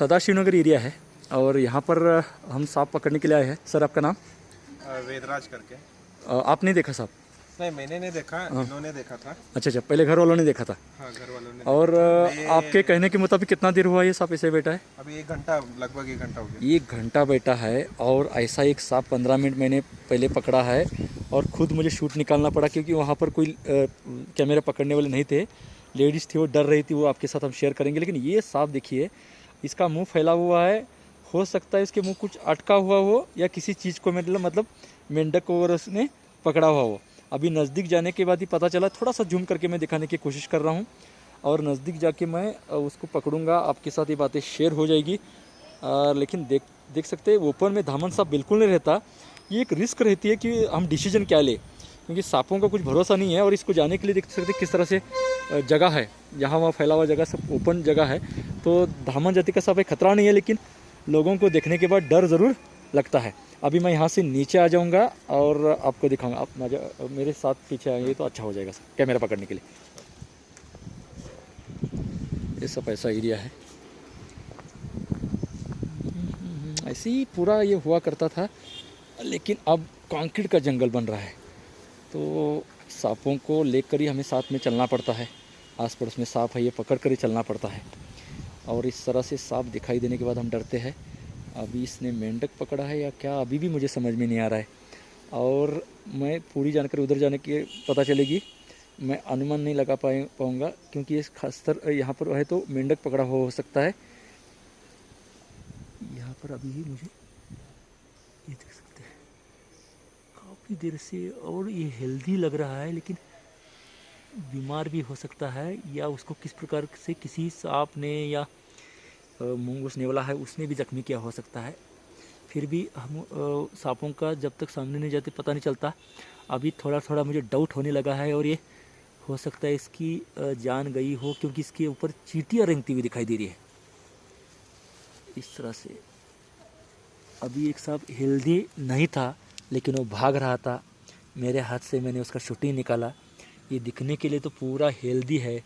सदाशिव नगर area है और यहाँ पर हम सांप पकड़ने के लिए आए हैं। सर आपका नाम? वेदराज करके। आप नहीं देखा सांप? नहीं, मैंने नहीं देखा, इन्होंने देखा था। अच्छा, पहले घर वालों ने देखा था। हाँ, घर वालों ने और देखा था। आपके कहने के मुताबिक कितना देर हुआ ये सांप ऐसे बैठा है? अभी 1 घंटा, लगभग 1 घंटा हो गया। 1 घंटा बैठा है और ऐसा एक सांप 15 मिनट मैंने पहले पकड़ा है और ख़ुद मुझे शूट निकालना पड़ा क्योंकि वहाँ पर कोई कैमरा पकड़ने वाले नहीं थे। लेडीज़ थी, वो डर रही थी, वो आपके साथ हम शेयर करेंगे। लेकिन ये सांप देखिए, इसका मुंह फैला हुआ है। हो सकता है इसके मुंह कुछ अटका हुआ हो या किसी चीज़ को मतलब मेंढक को और उसने पकड़ा हुआ हो। अभी नज़दीक जाने के बाद ही पता चला। थोड़ा सा जूम करके मैं दिखाने की कोशिश कर रहा हूँ और नज़दीक जाके मैं उसको पकड़ूंगा, आपके साथ ये बातें शेयर हो जाएगी। लेकिन देख सकते हैं ओपन में धामन सांप बिल्कुल नहीं रहता। ये एक रिस्क रहती है कि हम डिसीजन क्या ले, क्योंकि सांपों का कुछ भरोसा नहीं है। और इसको जाने के लिए देख सकते किस तरह से जगह है, जहाँ वहाँ फैला हुआ जगह सब ओपन जगह है। तो धामन जाति का सांप एक खतरा नहीं है, लेकिन लोगों को देखने के बाद डर ज़रूर लगता है। अभी मैं यहाँ से नीचे आ जाऊँगा और आपको दिखाऊंगा। आप मेरे साथ पीछे आएंगे तो अच्छा हो जाएगा सर, कैमरा पकड़ने के लिए। ये सब ऐसा एरिया है, ऐसे ही पूरा ये हुआ करता था। लेकिन अब कंक्रीट का जंगल बन रहा है, तो सांपों को लेकर ही हमें साथ में चलना पड़ता है। आस पड़ोस में सांप है, ये पकड़ कर ही चलना पड़ता है। और इस तरह से सांप दिखाई देने के बाद हम डरते हैं। अभी इसने मेंढक पकड़ा है या क्या, अभी भी मुझे समझ में नहीं आ रहा है। और मैं पूरी जानकारी उधर जाने की पता चलेगी। मैं अनुमान नहीं लगा पाऊँगा क्योंकि ये खासतर यहाँ पर है तो मेंढक पकड़ा हो सकता है। यहाँ पर अभी ही मुझे ये देख सकते हैं काफ़ी देर से, और ये हेल्दी लग रहा है लेकिन बीमार भी हो सकता है, या उसको किस प्रकार से किसी सांप ने या मूंगूस नेवला है उसने भी जख्मी किया हो सकता है। फिर भी हम सांपों का जब तक सामने नहीं जाते पता नहीं चलता। अभी थोड़ा थोड़ा मुझे डाउट होने लगा है और ये हो सकता है इसकी जान गई हो, क्योंकि इसके ऊपर चींटियाँ रेंगती हुई दिखाई दे रही है इस तरह से। अभी एक सांप हेल्दी नहीं था लेकिन वो भाग रहा था, मेरे हाथ से मैंने उसका शूटिंग निकाला। ये दिखने के लिए तो पूरा हेल्दी है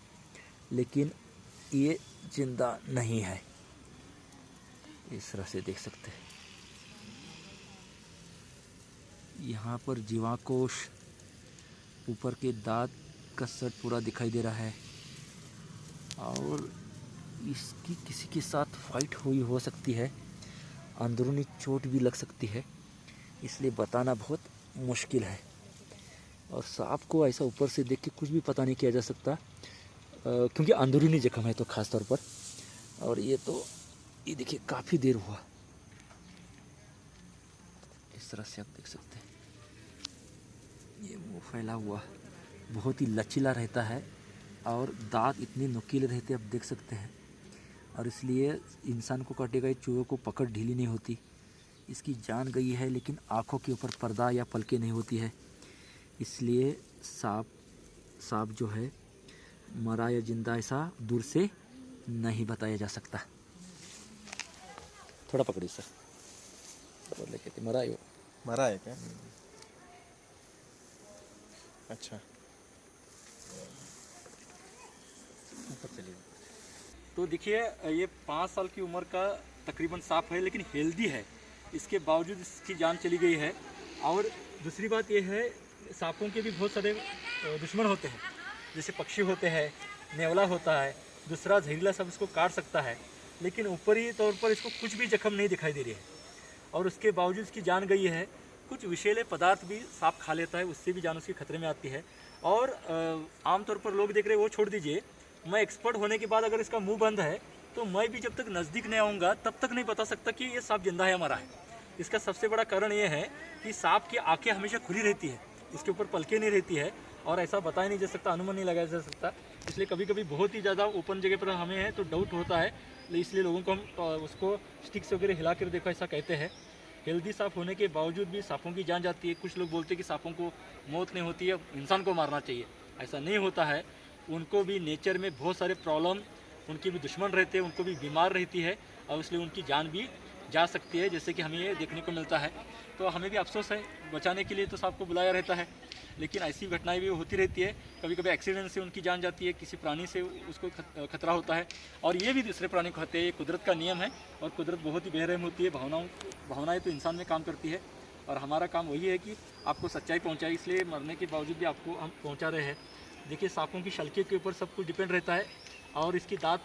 लेकिन ये जिंदा नहीं है, इस तरह से देख सकते हैं। यहाँ पर जीवाकोश, ऊपर के दांत का सेट पूरा दिखाई दे रहा है और इसकी किसी के साथ फाइट हुई हो सकती है, अंदरूनी चोट भी लग सकती है, इसलिए बताना बहुत मुश्किल है। और सांप को ऐसा ऊपर से देख के कुछ भी पता नहीं किया जा सकता क्योंकि अंदरूनी जख्म है तो ख़ास तौर पर। और ये तो ये देखिए काफ़ी देर हुआ, इस तरह से आप देख सकते हैं। ये मुंह फैला हुआ, बहुत ही लचीला रहता है और दांत इतने नुकीले रहते हैं, आप देख सकते हैं। और इसलिए इंसान को काटेगा, चूहे को पकड़ ढीली नहीं होती। इसकी जान गई है लेकिन आँखों के ऊपर पर्दा या पलकें नहीं होती है, इसलिए सांप जो है मरा या जिंदा ऐसा दूर से नहीं बताया जा सकता। थोड़ा पकड़ी सर, बोले कहते मरा है, वो मरा है क्या? अच्छा, ऊपर चलिए। तो देखिए ये 5 साल की उम्र का तकरीबन सांप है लेकिन हेल्दी है, इसके बावजूद इसकी जान चली गई है। और दूसरी बात ये है, सांपों के भी बहुत सारे दुश्मन होते हैं, जैसे पक्षी होते हैं, नेवला होता है, दूसरा जहरीला सांप इसको काट सकता है, लेकिन ऊपरी तौर पर इसको कुछ भी जख्म नहीं दिखाई दे रही है। और उसके बावजूद इसकी जान गई है। कुछ विषैले पदार्थ भी सांप खा लेता है, उससे भी जान उसकी खतरे में आती है। और आमतौर पर लोग देख रहे हैं वो छोड़ दीजिए, मैं एक्सपर्ट होने के बाद अगर इसका मुंह बंद है तो मैं भी जब तक नज़दीक नहीं आऊँगा तब तक नहीं बता सकता कि ये सांप जिंदा है या मरा है। इसका सबसे बड़ा कारण ये है कि सांप की आँखें हमेशा खुली रहती है, इसके ऊपर पलकें नहीं रहती है और ऐसा बताया नहीं जा सकता, अनुमान नहीं लगाया जा सकता। इसलिए कभी कभी बहुत ही ज़्यादा ओपन जगह पर हमें है तो डाउट होता है, इसलिए लोगों को हम उसको स्टिक्स वगैरह हिला कर देखो ऐसा कहते हैं। हेल्दी सांप होने के बावजूद भी सांपों की जान जाती है। कुछ लोग बोलते हैं कि सांपों को मौत नहीं होती है, इंसान को मारना चाहिए, ऐसा नहीं होता है। उनको भी नेचर में बहुत सारे प्रॉब्लम, उनके भी दुश्मन रहते हैं, उनको भी बीमार रहती है और इसलिए उनकी जान भी जा सकती है, जैसे कि हमें ये देखने को मिलता है। तो हमें भी अफसोस है, बचाने के लिए तो सांप को बुलाया रहता है लेकिन ऐसी घटनाएं भी होती रहती है। कभी कभी एक्सीडेंट से उनकी जान जाती है, किसी प्राणी से उसको खतरा होता है, और ये भी दूसरे प्राणी को खाते हैं। ये कुदरत का नियम है, और कुदरत बहुत ही बेरहम होती है। भावनाएँ तो इंसान में काम करती है, और हमारा काम वही है कि आपको सच्चाई पहुँचाए। इसलिए मरने के बावजूद भी आपको हम पहुँचा रहे हैं। देखिए, सांपों की शल्के के ऊपर सब कुछ डिपेंड रहता है, और इसकी दांत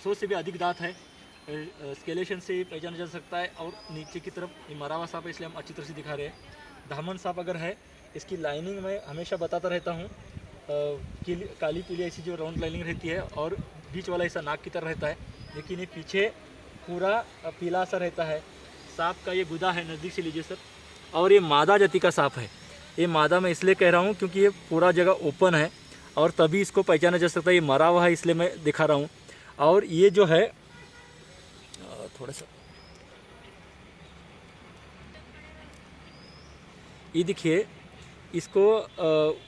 100 से भी अधिक दांत है। स्केलेशन से पहचाना जा सकता है। और नीचे की तरफ ये मरा हुआ सांप है, इसलिए हम अच्छी तरह से दिखा रहे हैं। धामन सांप अगर है, इसकी लाइनिंग मैं हमेशा बताता रहता हूँ, काली पीली ऐसी जो राउंड लाइनिंग रहती है, और बीच वाला ऐसा नाक की तरह रहता है, लेकिन ये पीछे पूरा पीला सा रहता है। सांप का ये गुदा है, नज़दीक से लीजिए सर। और ये मादा जाति का सांप है। ये मादा मैं इसलिए कह रहा हूँ क्योंकि ये पूरा जगह ओपन है, और तभी इसको पहचाना जा सकता है। ये मरा हुआ है, इसलिए मैं दिखा रहा हूँ। और ये जो है थोड़ा सा, ये देखिए, इसको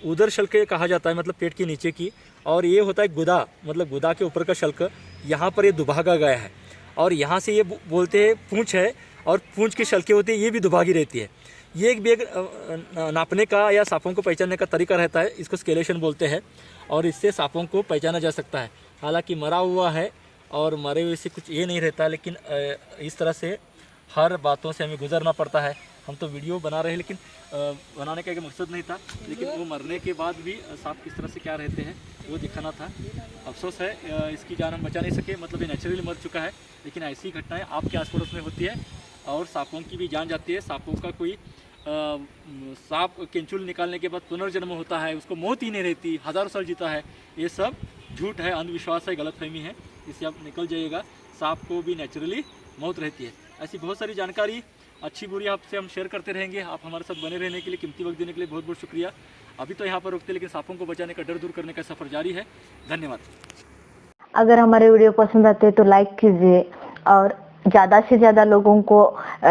उदर शल्क कहा जाता है, मतलब पेट के नीचे की। और ये होता है गुदा, मतलब गुदा के ऊपर का शल्क। यहाँ पर ये दुभागा गया है, और यहाँ से ये बोलते हैं पूंछ है, और पूंछ की शल्कें होती है, ये भी दुभागी रहती है। ये एक बेग नापने का या सांपों को पहचानने का तरीका रहता है, इसको स्केलेशन बोलते हैं, और इससे सांपों को पहचाना जा सकता है। हालांकि मरा हुआ है और मरे हुए से कुछ ये नहीं रहता, लेकिन इस तरह से हर बातों से हमें गुजरना पड़ता है। हम तो वीडियो बना रहे हैं, लेकिन बनाने का एक मकसद नहीं था, लेकिन वो मरने के बाद भी सांप किस तरह से क्या रहते हैं वो दिखाना था। अफसोस है इसकी जान हम बचा नहीं सके, मतलब ये नेचुरली मर चुका है। लेकिन ऐसी घटनाएं आपके आस पड़ोस में होती है, और सांपों की भी जान जाती है। सांपों का कोई सांप केंचुल निकालने के बाद पुनर्जन्म होता है, उसको मौत ही नहीं रहती, हज़ारों साल जीता है, ये सब झूठ है, अंधविश्वास है, गलतफहमी है। इससे आप निकल जाइएगा। सांप को भी नेचुरली मौत रहती है। ऐसी बहुत सारी जानकारी अच्छी बुरी आपसे हम शेयर करते रहेंगे। आप हमारे साथ बने रहने के लिए, कीमती वक्त देने के लिए बहुत बहुत शुक्रिया। अभी तो यहाँ पर रुकते, लेकिन सांपों को बचाने का डर दूर करने का सफ़र जारी है। धन्यवाद। अगर हमारे वीडियो पसंद आते हैं तो लाइक कीजिए, और ज़्यादा से ज़्यादा लोगों को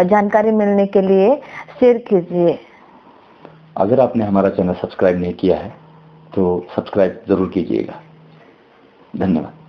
जानकारी मिलने के लिए शेयर कीजिए। अगर आपने हमारा चैनल सब्सक्राइब नहीं किया है तो सब्सक्राइब ज़रूर कीजिएगा। धन्यवाद।